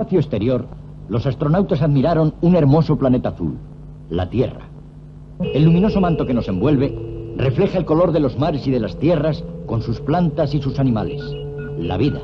espacio exterior, los astronautas admiraron un hermoso planeta azul, la Tierra. El luminoso manto que nos envuelve refleja el color de los mares y de las tierras con sus plantas y sus animales, la vida.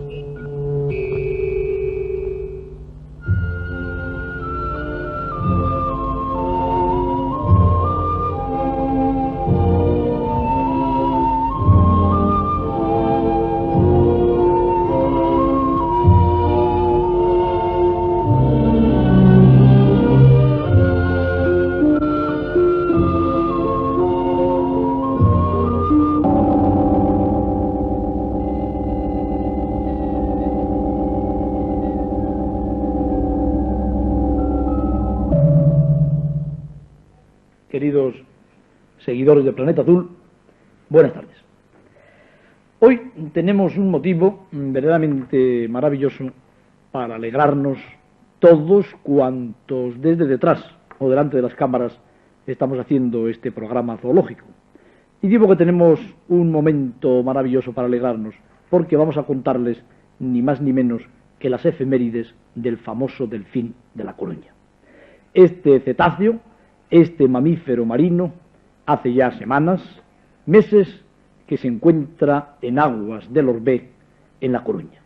Queridos seguidores de Planeta Azul, buenas tardes. Hoy tenemos un motivo verdaderamente maravilloso para alegrarnos todos cuantos desde detrás o delante de las cámaras estamos haciendo este programa zoológico. Y digo que tenemos un momento maravilloso para alegrarnos, porque vamos a contarles ni más ni menos que las efemérides del famoso delfín de La Coruña. Este cetáceo, este mamífero marino, hace ya semanas, meses, que se encuentra en aguas del Orbé, en La Coruña.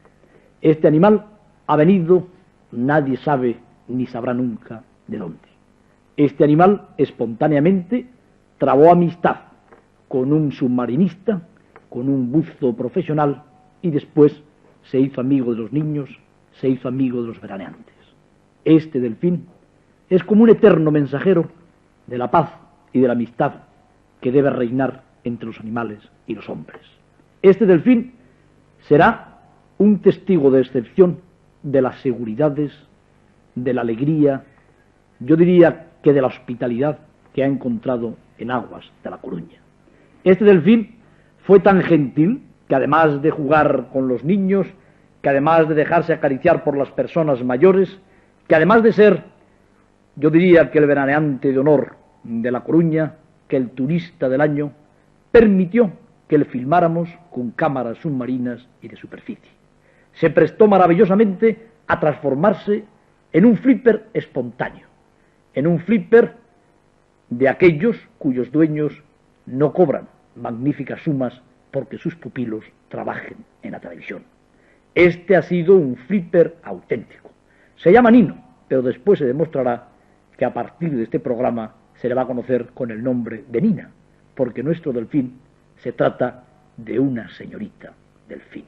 Este animal ha venido, nadie sabe ni sabrá nunca de dónde. Este animal espontáneamente trabó amistad con un submarinista, con un buzo profesional, y después se hizo amigo de los niños, se hizo amigo de los veraneantes. Este delfín es como un eterno mensajero de la paz y de la amistad que debe reinar entre los animales y los hombres. Este delfín será un testigo de excepción de las seguridades, de la alegría, yo diría que de la hospitalidad que ha encontrado en aguas de La Coruña. Este delfín fue tan gentil que además de jugar con los niños, que además de dejarse acariciar por las personas mayores, que además de ser, yo diría que el veraneante de honor de La Coruña, que el turista del año, permitió que le filmáramos con cámaras submarinas y de superficie. Se prestó maravillosamente a transformarse en un flipper espontáneo, en un flipper de aquellos cuyos dueños no cobran magníficas sumas porque sus pupilos trabajen en la televisión. Este ha sido un flipper auténtico. Se llama Nino, pero después se demostrará que a partir de este programa se le va a conocer con el nombre de Nina, porque nuestro delfín se trata de una señorita delfín.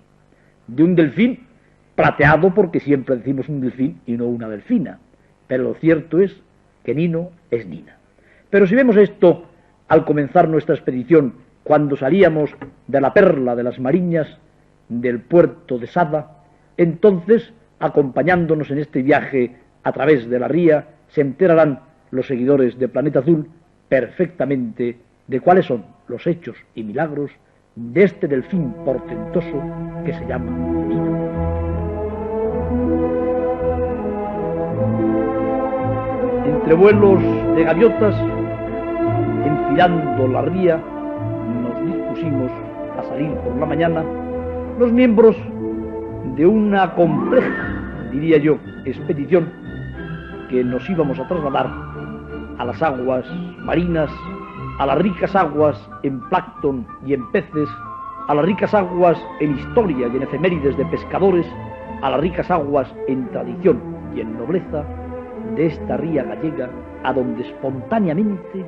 De un delfín plateado, porque siempre decimos un delfín y no una delfina, pero lo cierto es que Nino es Nina. Pero si vemos esto al comenzar nuestra expedición, cuando salíamos de la perla de las Mariñas, del puerto de Sada, entonces, acompañándonos en este viaje a través de la ría, se enterarán los seguidores de Planeta Azul perfectamente de cuáles son los hechos y milagros de este delfín portentoso que se llama Nino. Entre vuelos de gaviotas, enfilando la ría, nos dispusimos a salir por la mañana los miembros de una compleja, diría yo, expedición que nos íbamos a trasladar a las aguas marinas, a las ricas aguas en plancton y en peces, a las ricas aguas en historia y en efemérides de pescadores, a las ricas aguas en tradición y en nobleza de esta ría gallega, a donde espontáneamente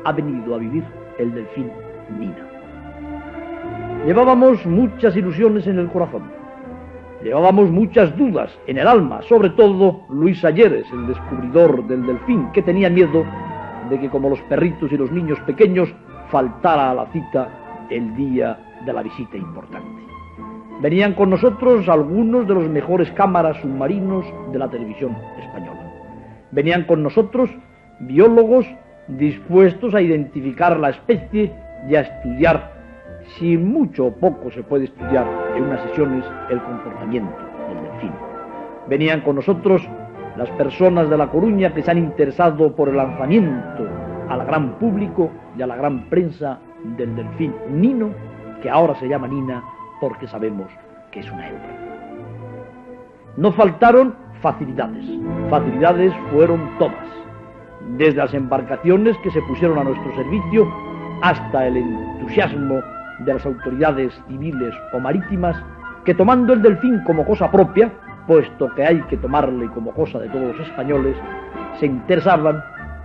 ha venido a vivir el delfín Nina. Llevábamos muchas ilusiones en el corazón, llevábamos muchas dudas en el alma, sobre todo Luis Alleres, el descubridor del delfín, que tenía miedo de que, como los perritos y los niños pequeños, faltara a la cita el día de la visita importante. Venían con nosotros algunos de los mejores cámaras submarinos de la televisión española. Venían con nosotros biólogos dispuestos a identificar la especie y a estudiar, si mucho o poco se puede estudiar en unas sesiones, el comportamiento del delfín. Venían con nosotros las personas de La Coruña que se han interesado por el lanzamiento al gran público y a la gran prensa del delfín Nino, que ahora se llama Nina porque sabemos que es una hembra. No faltaron facilidades. Facilidades fueron todas, desde las embarcaciones que se pusieron a nuestro servicio hasta el entusiasmo de las autoridades civiles o marítimas que, tomando el delfín como cosa propia, puesto que hay que tomarle como cosa de todos los españoles, se interesaban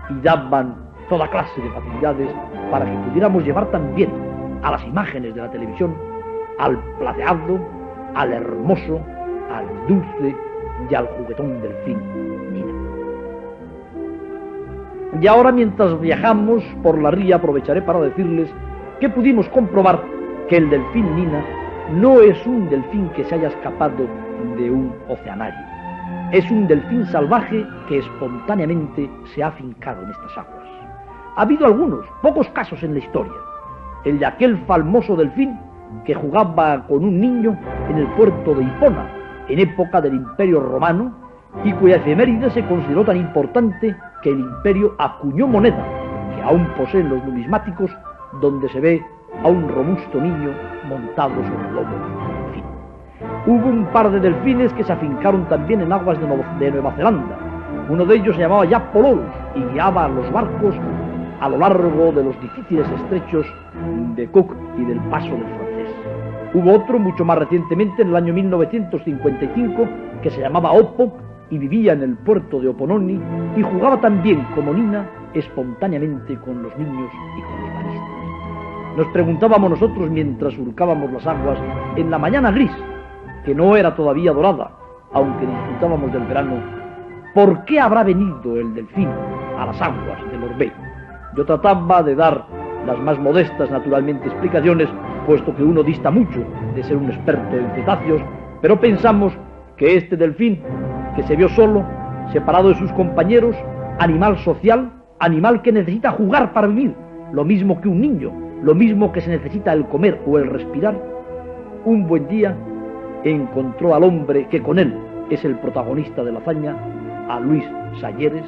y daban toda clase de facilidades para que pudiéramos llevar también a las imágenes de la televisión al plateado, al hermoso, al dulce y al juguetón delfín Nina. Y ahora, mientras viajamos por la ría, aprovecharé para decirles que pudimos comprobar que el delfín Nina no es un delfín que se haya escapado de un oceanario. Es un delfín salvaje que espontáneamente se ha afincado en estas aguas. Ha habido algunos, pocos casos en la historia. El de aquel famoso delfín que jugaba con un niño en el puerto de Hipona, en época del Imperio Romano, y cuya efeméride se consideró tan importante que el imperio acuñó moneda, que aún poseen los numismáticos, donde se ve a un robusto niño montado sobre el lomo del delfín. Hubo un par de delfines que se afincaron también en aguas de Nueva Zelanda. Uno de ellos se llamaba Jack Pololus y guiaba a los barcos a lo largo de los difíciles estrechos de Cook y del Paso del Francés. Hubo otro mucho más recientemente, en el año 1955, que se llamaba Oppo y vivía en el puerto de Opononi y jugaba también, como Nina, espontáneamente con los niños y con los maristas. Nos preguntábamos nosotros mientras surcábamos las aguas en la mañana gris, que no era todavía dorada, aunque disfrutábamos del verano, ¿por qué habrá venido el delfín a las aguas del Orbé? Yo trataba de dar las más modestas, naturalmente, explicaciones, puesto que uno dista mucho de ser un experto en cetáceos, pero pensamos que este delfín, que se vio solo, separado de sus compañeros, animal social, animal que necesita jugar para vivir, lo mismo que un niño, lo mismo que se necesita el comer o el respirar, un buen día encontró al hombre que con él es el protagonista de la hazaña, a Luis Salleres.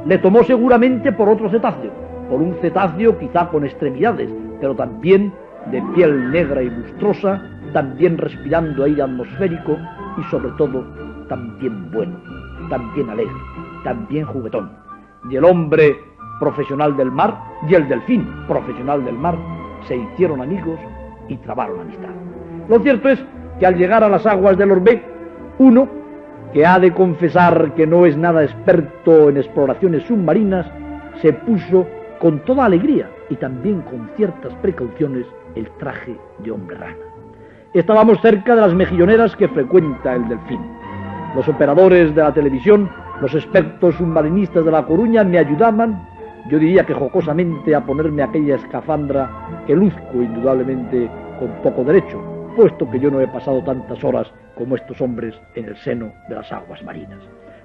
Le tomó seguramente por otro cetáceo, por un cetáceo quizá con extremidades, pero también de piel negra y lustrosa, también respirando aire atmosférico y sobre todo también bueno, también alegre, también juguetón. Y el hombre profesional del mar y el delfín profesional del mar se hicieron amigos y trabaron amistad. Lo cierto es que al llegar a las aguas del Orbé, uno, que ha de confesar que no es nada experto en exploraciones submarinas, se puso con toda alegría y también con ciertas precauciones el traje de hombre rana. Estábamos cerca de las mejilloneras que frecuenta el delfín. Los operadores de la televisión, los expertos submarinistas de La Coruña me ayudaban, yo diría que jocosamente, a ponerme aquella escafandra que luzco indudablemente con poco derecho, puesto que yo no he pasado tantas horas como estos hombres en el seno de las aguas marinas.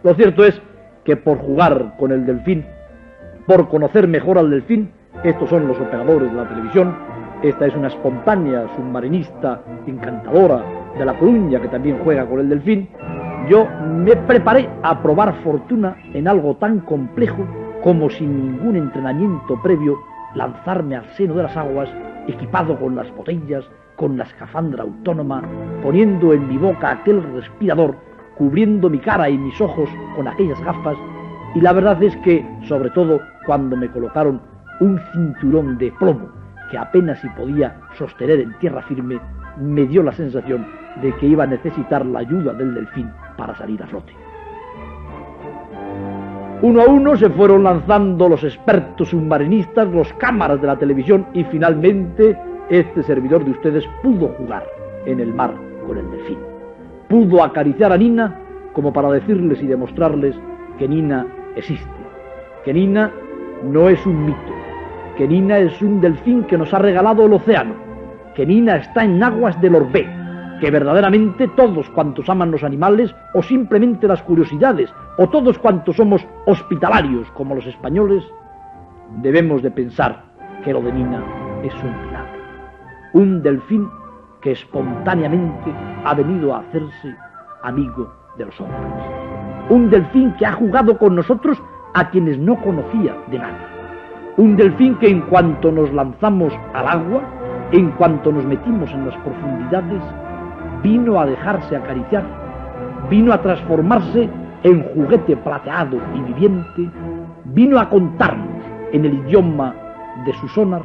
Lo cierto es que por jugar con el delfín, por conocer mejor al delfín, estos son los operadores de la televisión, esta es una espontánea submarinista encantadora de La Coruña que también juega con el delfín, yo me preparé a probar fortuna en algo tan complejo como, sin ningún entrenamiento previo, lanzarme al seno de las aguas, equipado con las botellas, con la escafandra autónoma, poniendo en mi boca aquel respirador, cubriendo mi cara y mis ojos con aquellas gafas, y la verdad es que, sobre todo, cuando me colocaron un cinturón de plomo que apenas si podía sostener en tierra firme, me dio la sensación de que iba a necesitar la ayuda del delfín para salir a flote. Uno a uno se fueron lanzando los expertos submarinistas, los cámaras de la televisión, y finalmente este servidor de ustedes pudo jugar en el mar con el delfín. Pudo acariciar a Nina como para decirles y demostrarles que Nina existe, que Nina no es un mito, que Nina es un delfín que nos ha regalado el océano, que Nina está en aguas del Orbé, que verdaderamente todos cuantos aman los animales, o simplemente las curiosidades, o todos cuantos somos hospitalarios como los españoles, debemos de pensar que lo de Nina es un milagro. Un delfín que espontáneamente ha venido a hacerse amigo de los hombres. Un delfín que ha jugado con nosotros a quienes no conocía de nada. Un delfín que, en cuanto nos lanzamos al agua, en cuanto nos metimos en las profundidades, vino a dejarse acariciar, vino a transformarse en juguete plateado y viviente, vino a contarnos en el idioma de su sonar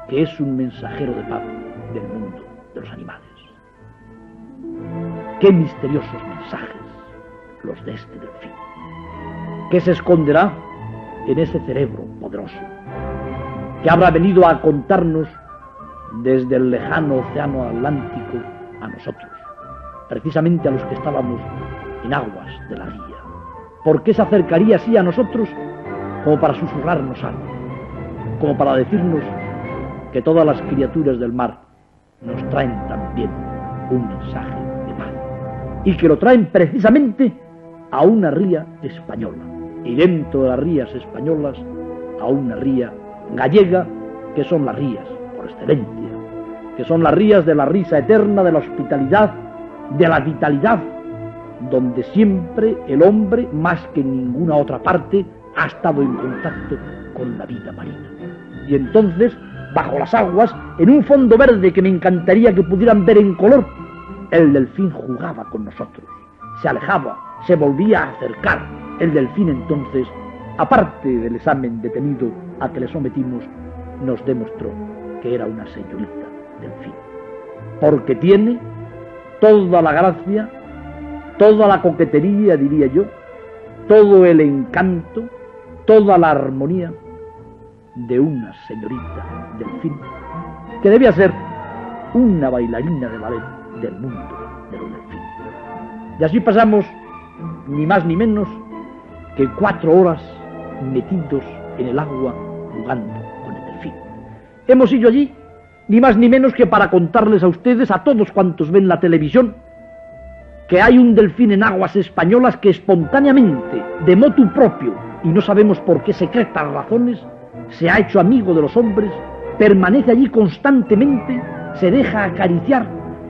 que es un mensajero de paz del mundo de los animales. Qué misteriosos mensajes los de este delfín, que se esconderá en ese cerebro poderoso, que habrá venido a contarnos desde el lejano océano Atlántico a nosotros, precisamente a los que estábamos en aguas de la ría. ¿Por qué se acercaría así a nosotros? Como para susurrarnos algo, como para decirnos que todas las criaturas del mar nos traen también un mensaje de paz, y que lo traen precisamente a una ría española, y dentro de las rías españolas a una ría gallega, que son las rías por excelencia, que son las rías de la risa eterna, de la hospitalidad, de la vitalidad, donde siempre el hombre, más que en ninguna otra parte, ha estado en contacto con la vida marina. Y entonces, bajo las aguas, en un fondo verde que me encantaría que pudieran ver en color, el delfín jugaba con nosotros, se alejaba, se volvía a acercar. El delfín entonces, aparte del examen detenido a que le sometimos, nos demostró que era una señorita delfín, porque tiene toda la gracia, toda la coquetería, diría yo, todo el encanto, toda la armonía de una señorita delfín, que debía ser una bailarina de ballet del mundo de los delfines. Y así pasamos ni más ni menos que 4 horas metidos en el agua jugando con el delfín. Hemos ido allí ni más ni menos que para contarles a ustedes, a todos cuantos ven la televisión, que hay un delfín en aguas españolas que espontáneamente, de motu propio, y no sabemos por qué secretas razones, se ha hecho amigo de los hombres, permanece allí constantemente, se deja acariciar,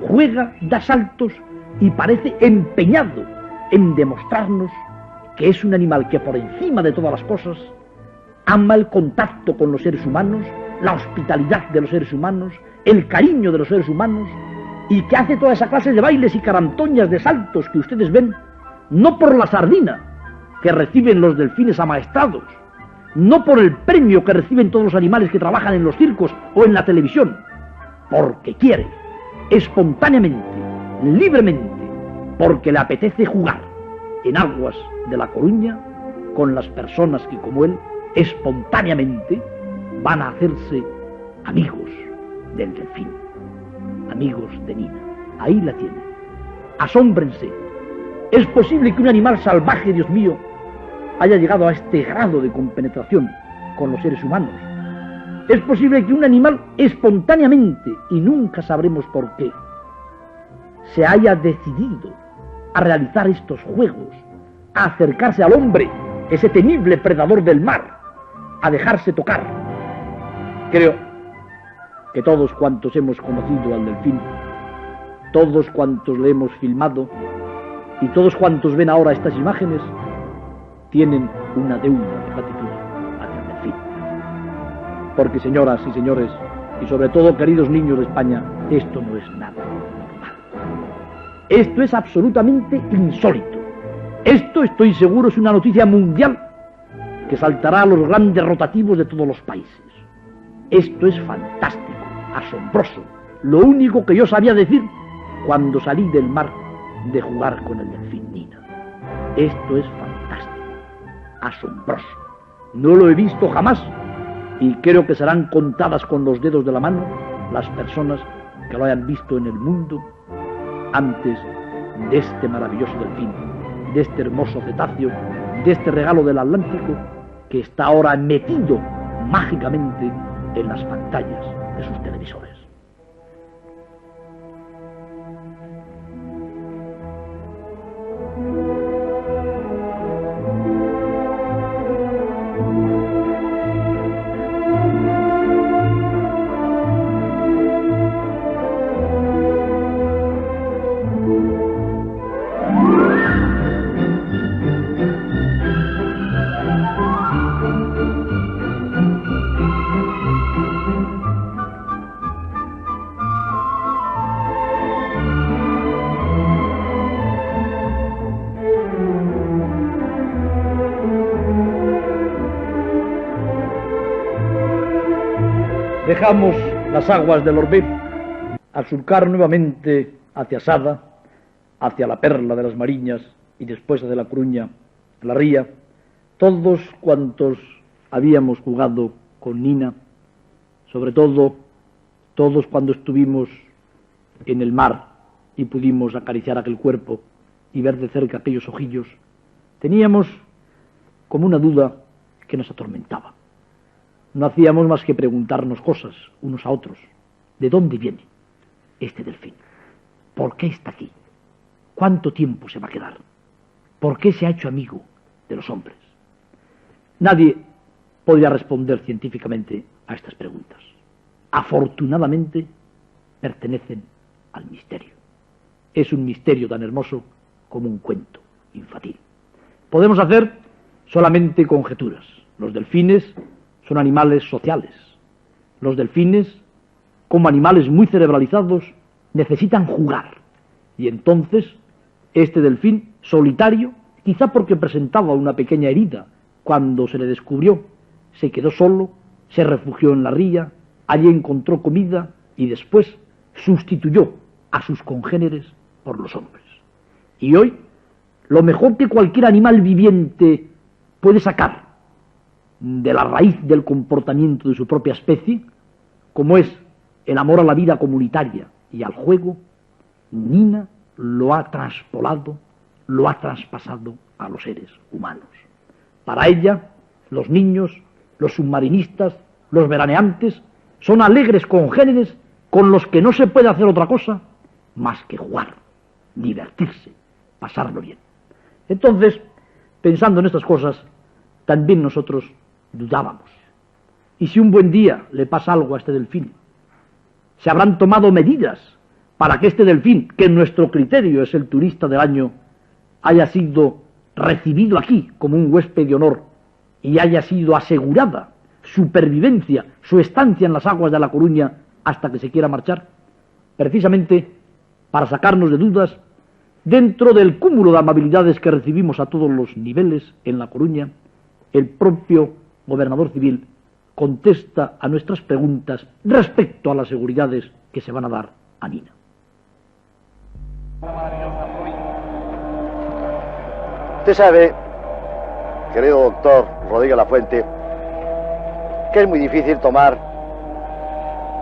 juega, da saltos y parece empeñado en demostrarnos que es un animal que por encima de todas las cosas ama el contacto con los seres humanos, la hospitalidad de los seres humanos, el cariño de los seres humanos, y que hace toda esa clase de bailes y carantoñas de saltos que ustedes ven, no por la sardina que reciben los delfines amaestrados, no por el premio que reciben todos los animales que trabajan en los circos o en la televisión, porque quiere, espontáneamente, libremente, porque le apetece jugar en aguas de La Coruña con las personas que, como él, espontáneamente van a hacerse amigos del delfín, amigos de Nina. Ahí la tienen. Asómbrense. ¿Es posible que un animal salvaje, Dios mío, haya llegado a este grado de compenetración con los seres humanos? Es posible que un animal espontáneamente, y nunca sabremos por qué, se haya decidido a realizar estos juegos, a acercarse al hombre, ese temible predador del mar, a dejarse tocar. Creo que todos cuantos hemos conocido al delfín, todos cuantos le hemos filmado y todos cuantos ven ahora estas imágenes, tienen una deuda de gratitud hacia el delfín. Porque, señoras y señores, y sobre todo queridos niños de España, esto no es nada normal. Esto es absolutamente insólito. Esto, estoy seguro, es una noticia mundial que saltará a los grandes rotativos de todos los países. Esto es fantástico, asombroso, lo único que yo sabía decir cuando salí del mar de jugar con el delfín Nina. Esto es fantástico, asombroso. No lo he visto jamás y creo que serán contadas con los dedos de la mano las personas que lo hayan visto en el mundo antes de este maravilloso delfín, de este hermoso cetáceo, de este regalo del Atlántico que está ahora metido mágicamente en las pantallas de sus televisores. dejamos las aguas del Orbé al surcar nuevamente hacia Sada, hacia la Perla de las Mariñas y después hacia La Coruña, la Ría, todos cuantos habíamos jugado con Nina, sobre todo todos cuando estuvimos en el mar y pudimos acariciar aquel cuerpo y ver de cerca aquellos ojillos, teníamos como una duda que nos atormentaba. No hacíamos más que preguntarnos cosas unos a otros. ¿De dónde viene este delfín? ¿Por qué está aquí? ¿Cuánto tiempo se va a quedar? ¿Por qué se ha hecho amigo de los hombres? Nadie podría responder científicamente a estas preguntas. Afortunadamente, pertenecen al misterio. Es un misterio tan hermoso como un cuento infantil. Podemos hacer solamente conjeturas. Los delfines son animales sociales. Los delfines, como animales muy cerebralizados, necesitan jugar. Y entonces, este delfín solitario, quizá porque presentaba una pequeña herida cuando se le descubrió, se quedó solo, se refugió en la ría, allí encontró comida y después sustituyó a sus congéneres por los hombres. Y hoy, lo mejor que cualquier animal viviente puede sacar de la raíz del comportamiento de su propia especie, como es el amor a la vida comunitaria y al juego, Nina lo ha traspolado, lo ha traspasado a los seres humanos. Para ella, los niños, los submarinistas, los veraneantes, son alegres congéneres con los que no se puede hacer otra cosa más que jugar, divertirse, pasarlo bien. Entonces, pensando en estas cosas, también nosotros dudábamos. ¿Y si un buen día le pasa algo a este delfín? ¿Se habrán tomado medidas para que este delfín, que en nuestro criterio es el turista del año, haya sido recibido aquí como un huésped de honor y haya sido asegurada su pervivencia, su estancia en las aguas de La Coruña hasta que se quiera marchar? Precisamente para sacarnos de dudas, dentro del cúmulo de amabilidades que recibimos a todos los niveles en La Coruña, el propio gobernador civil contesta a nuestras preguntas respecto a las seguridades que se van a dar a Nina. Usted sabe, querido doctor Rodríguez Lafuente, que es muy difícil tomar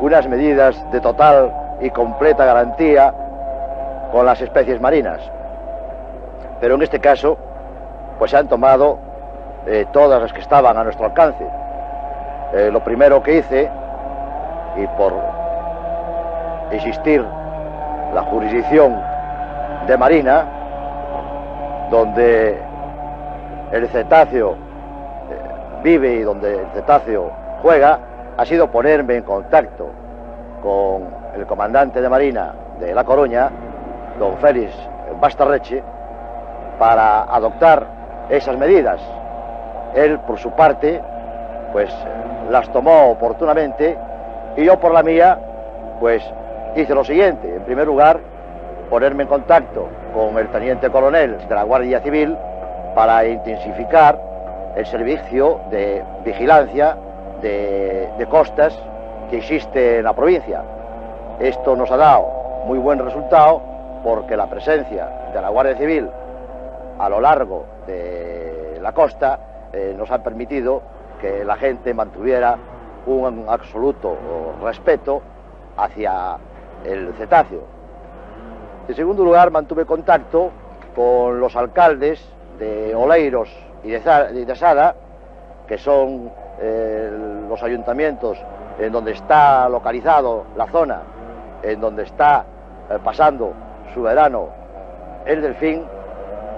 unas medidas de total y completa garantía con las especies marinas. Pero en este caso, pues se han tomado todas las que estaban a nuestro alcance. Lo primero que hice, y por existir la jurisdicción de Marina, donde el cetáceo vive y donde el cetáceo juega, ha sido ponerme en contacto con el comandante de Marina de La Coruña, don Félix Bastarreche, para adoptar esas medidas. Él, por su parte, pues las tomó oportunamente, y yo, por la mía, pues hice lo siguiente. En primer lugar, ponerme en contacto con el teniente coronel de la Guardia Civil para intensificar el servicio de vigilancia de costas que existe en la provincia. Esto nos ha dado muy buen resultado, porque la presencia de la Guardia Civil a lo largo de la costa nos ha permitido que la gente mantuviera un absoluto respeto hacia el cetáceo. En segundo lugar, mantuve contacto con los alcaldes de Oleiros y de Sada, que son los ayuntamientos en donde está localizado la zona, en donde está pasando su verano el delfín,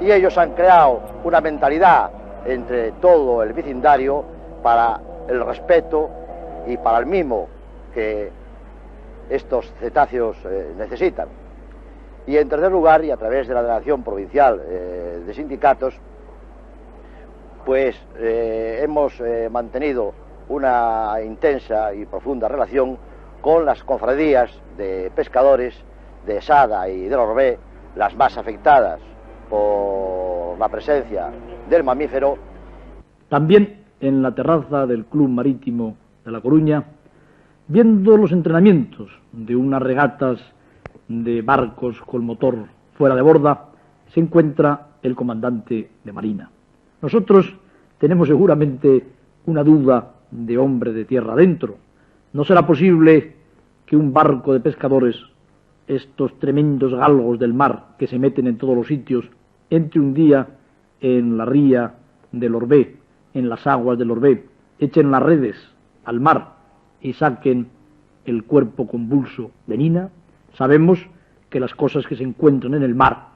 y ellos han creado una mentalidad entre todo el vecindario para el respeto y para el mimo que estos cetáceos necesitan. Y en tercer lugar, y a través de la Delegación Provincial de Sindicatos, pues hemos mantenido una intensa y profunda relación con las cofradías de pescadores de Sada y del Orbé, las más afectadas por la presencia del mamífero. También en la terraza del Club Marítimo de La Coruña Viendo los entrenamientos de unas regatas de barcos con motor fuera de borda, se encuentra el comandante de marina. Nosotros tenemos seguramente una duda de hombre de tierra adentro. ¿No será posible que un barco de pescadores, estos tremendos galgos del mar que se meten en todos los sitios, entre un día en la ría del Orbé, en las aguas del Orbé, echen las redes al mar y saquen el cuerpo convulso de Nina? Sabemos que las cosas que se encuentran en el mar,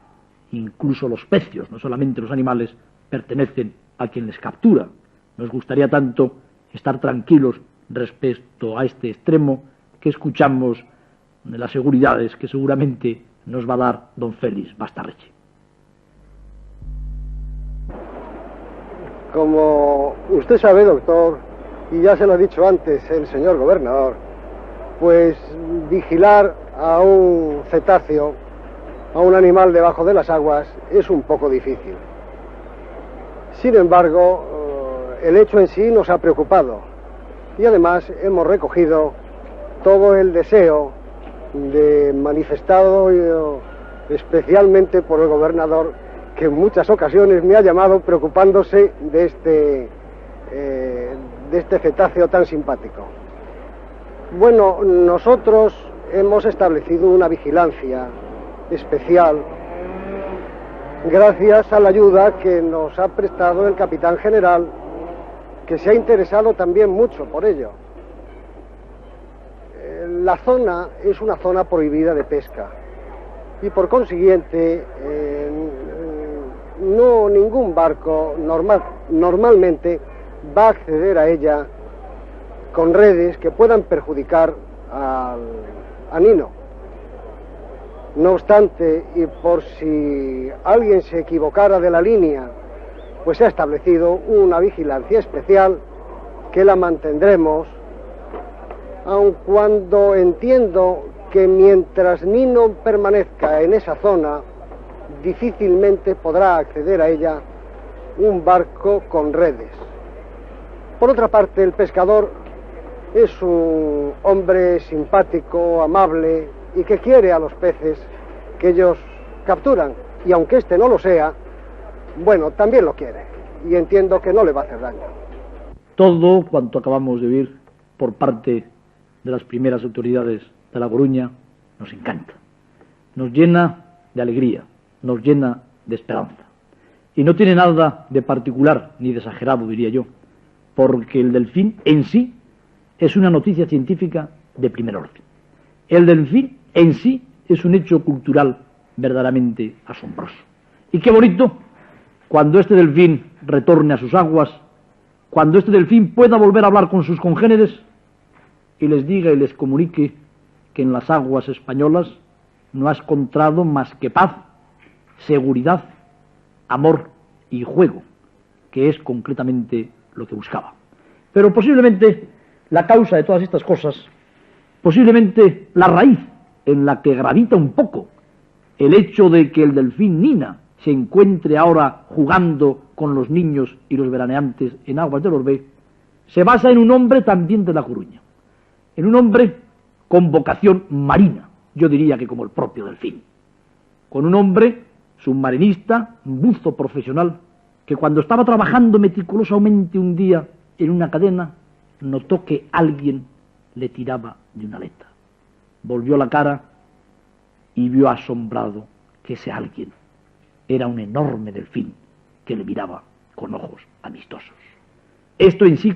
incluso los pecios, no solamente los animales, pertenecen a quien les captura. Nos gustaría tanto estar tranquilos respecto a este extremo que escuchamos de las seguridades que seguramente nos va a dar don Félix Bastarreche. Como usted sabe, doctor, y ya se lo ha dicho antes el señor gobernador, pues vigilar a un cetáceo, a un animal debajo de las aguas, es un poco difícil. Sin embargo, el hecho en sí nos ha preocupado y además hemos recogido todo el deseo manifestado especialmente por el gobernador, que en muchas ocasiones me ha llamado preocupándose de este cetáceo tan simpático. Bueno, nosotros hemos establecido una vigilancia especial gracias a la ayuda que nos ha prestado el capitán general, que se ha interesado también mucho por ello. La zona es una zona prohibida de pesca y por consiguiente ningún barco normalmente va a acceder a ella con redes que puedan perjudicar a Nino. No obstante, y por si alguien se equivocara de la línea, pues se ha establecido una vigilancia especial que la mantendremos, aun cuando entiendo que mientras Nino permanezca en esa zona, difícilmente podrá acceder a ella un barco con redes. Por otra parte, el pescador es un hombre simpático, amable y que quiere a los peces que ellos capturan, y aunque este no lo sea, bueno, también lo quiere y entiendo que no le va a hacer daño. Todo cuanto acabamos de oír por parte de las primeras autoridades de La Coruña nos encanta, nos llena de alegría, nos llena de esperanza, y no tiene nada de particular ni de exagerado, diría yo, porque el delfín en sí es una noticia científica de primer orden. El delfín en sí es un hecho cultural verdaderamente asombroso. Y qué bonito cuando este delfín retorne a sus aguas, cuando este delfín pueda volver a hablar con sus congéneres y les diga y les comunique que en las aguas españolas no ha encontrado más que paz, seguridad, amor y juego, que es concretamente lo que buscaba. Pero posiblemente la causa de todas estas cosas, posiblemente la raíz en la que gravita un poco el hecho de que el delfín Nina se encuentre ahora jugando con los niños y los veraneantes en aguas del Orbé, se basa en un hombre también de La Coruña, en un hombre con vocación marina, yo diría que como el propio delfín, con un hombre submarinista, buzo profesional, que cuando estaba trabajando meticulosamente un día en una cadena, notó que alguien le tiraba de una aleta. Volvió la cara y vio asombrado que ese alguien era un enorme delfín que le miraba con ojos amistosos. Esto en sí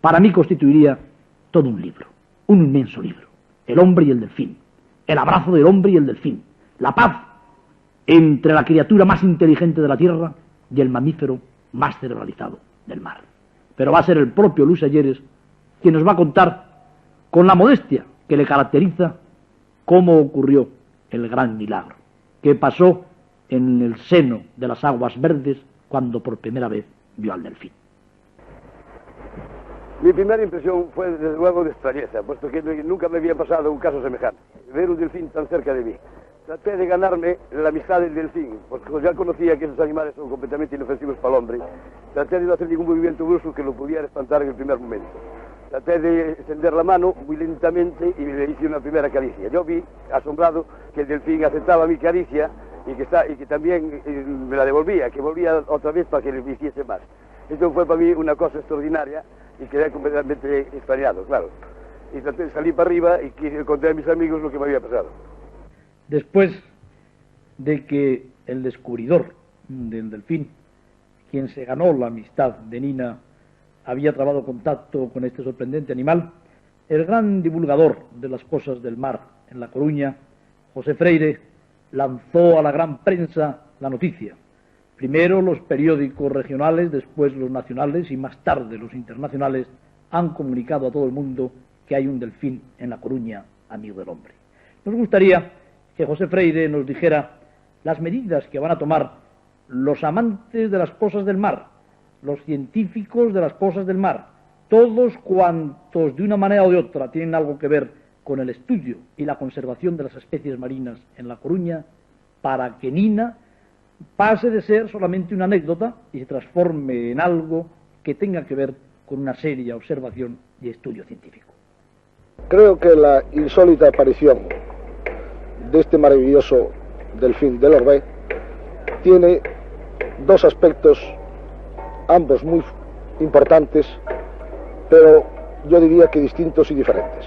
para mí constituiría todo un libro, un inmenso libro. El hombre y el delfín, el abrazo del hombre y el delfín, la paz entre la criatura más inteligente de la tierra y el mamífero más cerebralizado del mar. Pero va a ser el propio Luis Alleres quien nos va a contar, con la modestia que le caracteriza, cómo ocurrió el gran milagro, que pasó en el seno de las aguas verdes cuando por primera vez vio al delfín. Mi primera impresión fue desde luego de extrañeza, puesto que nunca me había pasado un caso semejante, ver un delfín tan cerca de mí. Traté de ganarme la amistad del delfín, porque ya conocía que esos animales son completamente inofensivos para el hombre. Traté de no hacer ningún movimiento brusco que lo pudiera espantar en el primer momento. Traté de extender la mano muy lentamente y le hice una primera caricia. Yo vi, asombrado, que el delfín aceptaba mi caricia y que también me la devolvía, que volvía otra vez para que le hiciese más. Esto fue para mí una cosa extraordinaria y quedé completamente extrañado, claro. Y traté de salir para arriba y conté a mis amigos lo que me había pasado. Después de que el descubridor del delfín, quien se ganó la amistad de Nina, había trabado contacto con este sorprendente animal, el gran divulgador de las cosas del mar en La Coruña, José Freire, lanzó a la gran prensa la noticia. Primero los periódicos regionales, después los nacionales y más tarde los internacionales han comunicado a todo el mundo que hay un delfín en La Coruña, amigo del hombre. Nos gustaría que José Freire nos dijera las medidas que van a tomar los amantes de las cosas del mar, los científicos de las cosas del mar, todos cuantos de una manera o de otra tienen algo que ver con el estudio y la conservación de las especies marinas en La Coruña, para que Nina pase de ser solamente una anécdota y se transforme en algo que tenga que ver con una seria observación y estudio científico. Creo que la insólita aparición de este maravilloso delfín del Orbé tiene dos aspectos, ambos muy importantes, pero yo diría que distintos y diferentes.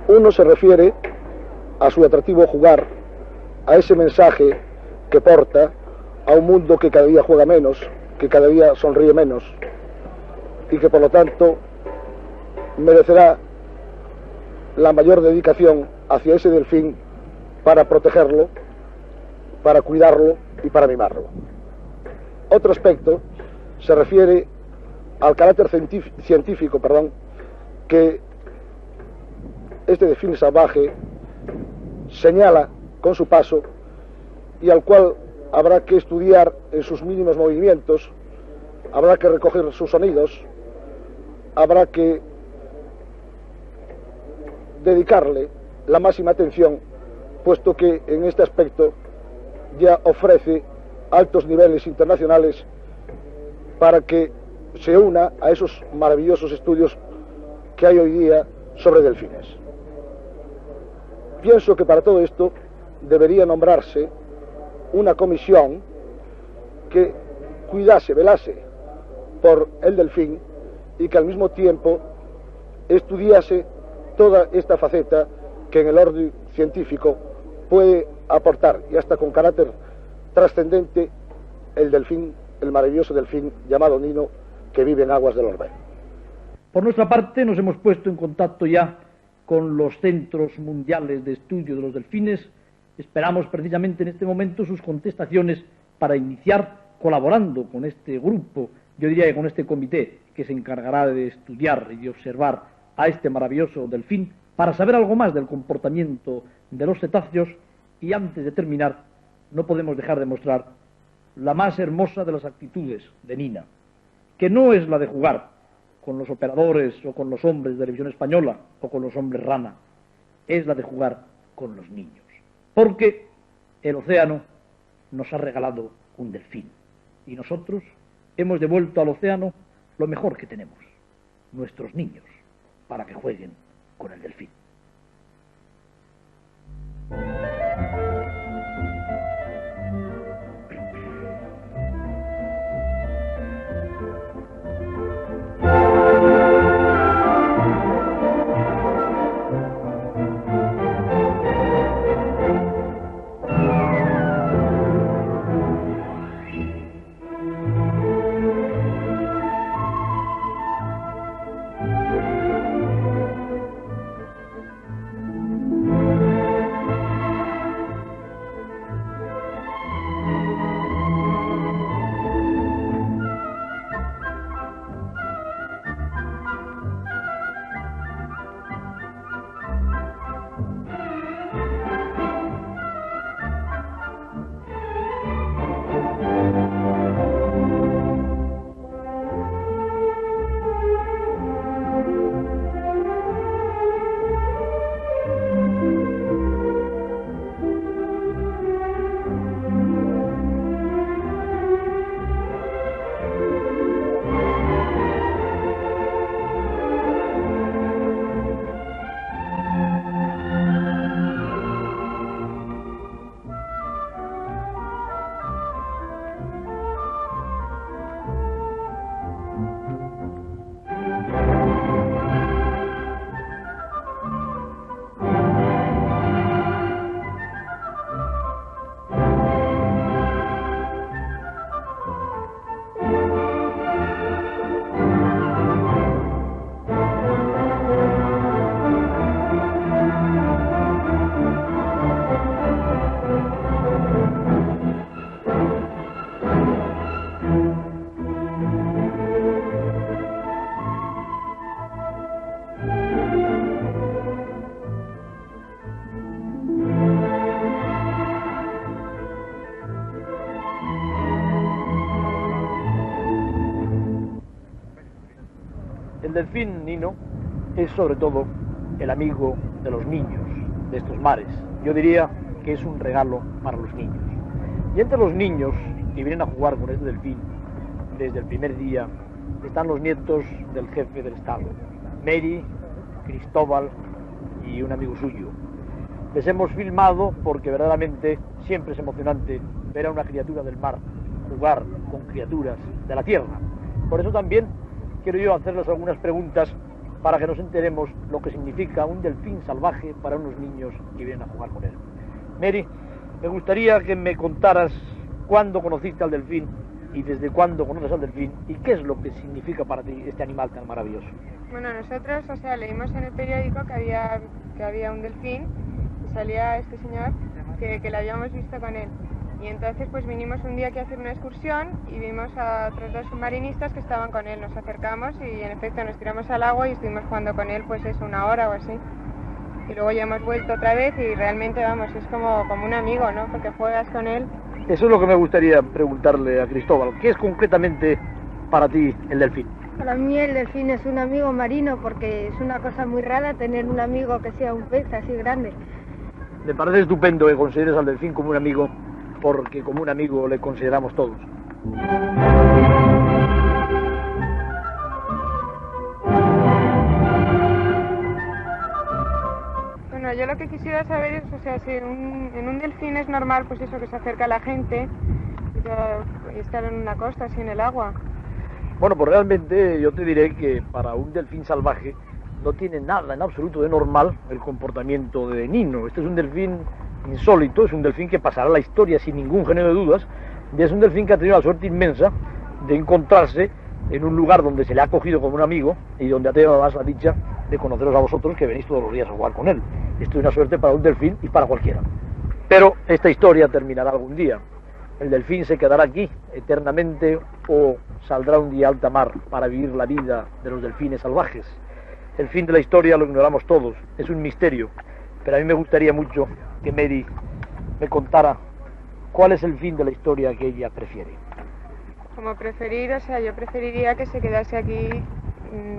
Uno se refiere a su atractivo jugar, a ese mensaje que porta a un mundo que cada día juega menos, que cada día sonríe menos y que por lo tanto merecerá la mayor dedicación hacia ese delfín para protegerlo, para cuidarlo y para mimarlo. Otro aspecto se refiere al carácter científico, que este delfín salvaje señala con su paso y al cual habrá que estudiar en sus mínimos movimientos, habrá que recoger sus sonidos, habrá que dedicarle la máxima atención, puesto que en este aspecto ya ofrece altos niveles internacionales para que se una a esos maravillosos estudios que hay hoy día sobre delfines. Pienso que para todo esto debería nombrarse una comisión que cuidase, velase por el delfín y que al mismo tiempo estudiase toda esta faceta que en el orden científico puede aportar, y hasta con carácter trascendente, el delfín, el maravilloso delfín llamado Nino, que vive en aguas del Orbé. Por nuestra parte nos hemos puesto en contacto ya con los centros mundiales de estudio de los delfines. Esperamos precisamente en este momento sus contestaciones para iniciar colaborando con este grupo, yo diría que con este comité que se encargará de estudiar y de observar a este maravilloso delfín para saber algo más del comportamiento de los cetáceos. Y antes de terminar, no podemos dejar de mostrar la más hermosa de las actitudes de Nina, que no es la de jugar con los operadores o con los hombres de Televisión Española o con los hombres rana, es la de jugar con los niños, porque el océano nos ha regalado un delfín y nosotros hemos devuelto al océano lo mejor que tenemos, nuestros niños, para que jueguen con el delfín. El delfín, Nino, es sobre todo el amigo de los niños de estos mares. Yo diría que es un regalo para los niños. Y entre los niños que vienen a jugar con este delfín desde el primer día están los nietos del jefe del Estado, Mary, Cristóbal y un amigo suyo. Les hemos filmado porque verdaderamente siempre es emocionante ver a una criatura del mar jugar con criaturas de la tierra. Por eso también quiero yo hacerles algunas preguntas para que nos enteremos lo que significa un delfín salvaje para unos niños que vienen a jugar con él. Mary, me gustaría que me contaras cuándo conociste al delfín y desde cuándo conoces al delfín y qué es lo que significa para ti este animal tan maravilloso. Bueno, nosotros, leímos en el periódico que había un delfín y salía este señor que lo habíamos visto con él. Y entonces pues vinimos un día aquí a hacer una excursión y vimos a otros dos submarinistas que estaban con él. Nos acercamos y en efecto nos tiramos al agua y estuvimos jugando con él pues una hora o así. Y luego ya hemos vuelto otra vez y realmente vamos, es como un amigo, ¿no? Porque juegas con él. Eso es lo que me gustaría preguntarle a Cristóbal. ¿Qué es concretamente para ti el delfín? Para mí el delfín es un amigo marino porque es una cosa muy rara tener un amigo que sea un pez así grande. Me parece estupendo que consideres al delfín como un amigo, porque como un amigo le consideramos todos. Bueno, yo lo que quisiera saber es, si en un delfín es normal, pues eso, que se acerca a la gente y estar en una costa, así en el agua. Bueno, pues realmente yo te diré que para un delfín salvaje no tiene nada en absoluto de normal el comportamiento de Nino. Este es un delfín insólito, es un delfín que pasará a la historia sin ningún género de dudas, y es un delfín que ha tenido la suerte inmensa de encontrarse en un lugar donde se le ha acogido como un amigo y donde ha tenido además la dicha de conoceros a vosotros que venís todos los días a jugar con él. Esto es una suerte para un delfín y para cualquiera. Pero esta historia terminará algún día. El delfín se quedará aquí eternamente o saldrá un día a alta mar para vivir la vida de los delfines salvajes. El fin de la historia lo ignoramos todos, es un misterio, pero a mí me gustaría mucho que Mary me contara cuál es el fin de la historia que ella prefiere. Como preferir, yo preferiría que se quedase aquí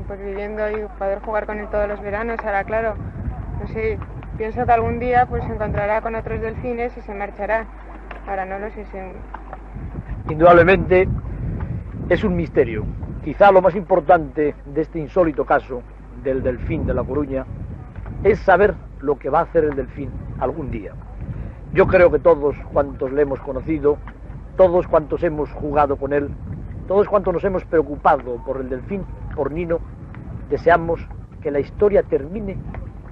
pues viviendo y poder jugar con él todos los veranos. Ahora claro, no sé, pienso que algún día pues se encontrará con otros delfines y se marchará. Ahora no lo sé si... Indudablemente es un misterio. Quizá lo más importante de este insólito caso del delfín de La Coruña es saber lo que va a hacer el delfín algún día. Yo creo que todos cuantos le hemos conocido, todos cuantos hemos jugado con él, todos cuantos nos hemos preocupado por el delfín, por Nino, deseamos que la historia termine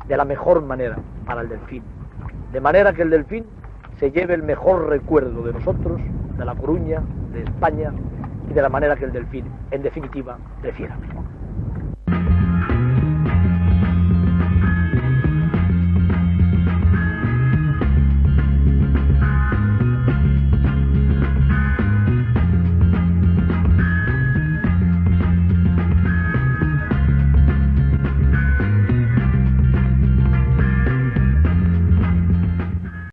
de la mejor manera para el delfín. De manera que el delfín se lleve el mejor recuerdo de nosotros, de La Coruña, de España y de la manera que el delfín, en definitiva, prefiera.